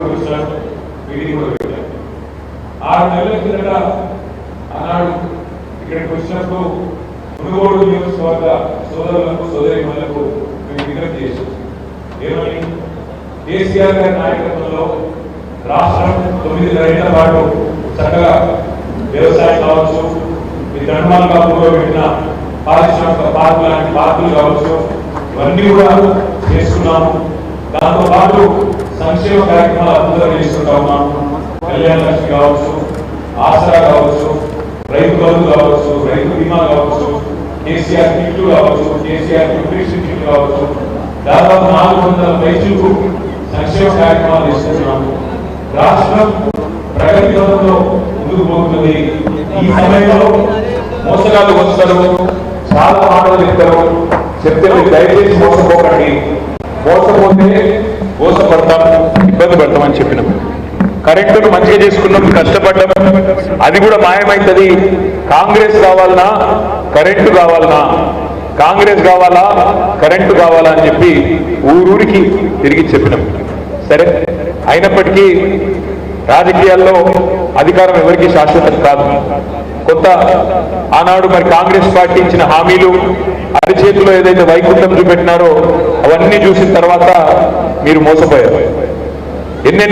6 నెలల కిందట ఆనాడు ఇక్కడికి వచ్చినప్పుడు మునుగోడు నియోజకవర్గ సోదరులకు సోదరీమణులకు మేము విజ్ఞప్తి చేశాం. ఏమని? కేసీఆర్ గారి నాయకత్వంలో రాష్ట్రం 9 ఏళ్ల పాటు చక్కగా వ్యవసాయం కావచ్చు, ఈ ధర్మాలుగా పూర్వపెట్టిన పారిశ్రామిక పార్కులు లాంటి పార్కులు కావచ్చు, ఇవన్నీ కూడా చేసుకున్నాము. దాంతో పాటు సంక్షేమ కార్యక్రమాలు అద్భుతంగా చేసుకుంటా ఉన్నాము. కళ్యాణ లక్ష్మి కావచ్చు, ఆసరా కావచ్చు, రైతు బంధు కావచ్చు, రైతు బీమా కావచ్చు, కేసీఆర్ కిట్లు కావచ్చు, కేసీఆర్ న్యూట్రిషన్ కిట్లు కావచ్చు, దాదాపు 400 పైచులకు సంక్షేమ కార్యక్రమాలు తీసుకుంటున్నాము. రాష్ట్రం ప్రగతి పథంలో ముందుకు పోతుంది. ఈ సమయంలో మోసగాళ్ళు వస్తారు, చాలా మాటలు చెప్తారు. చెప్తే మీరు దయచేసి మోసపోకండి, మోసపోతే మోసపడతాం, ఇబ్బంది పడతామని చెప్పినాం. కరెంటును మంచిగా చేసుకున్నాం, కష్టపడ్డాం, అది కూడా మాయమైతుంది. కాంగ్రెస్ కావాలన్నా కరెంటు కావాలన్నా, కాంగ్రెస్ కావాలా కరెంటు కావాలా అని చెప్పి ఊరూరికి తిరిగి చెప్పినాం. సరే, అయినప్పటికీ రాజకీయాల్లో అధికారం ఎవరికి శాశ్వతం కాదు. కొంత ఆనాడు మరి కాంగ్రెస్ పార్టీ ఇచ్చిన హామీలు, అరిచేతిలో ఏదైతే వైకుంఠం చూపెట్టినారో అవన్నీ చూసిన తర్వాత మీరు మోసపోయారు. ఎన్నెన్ని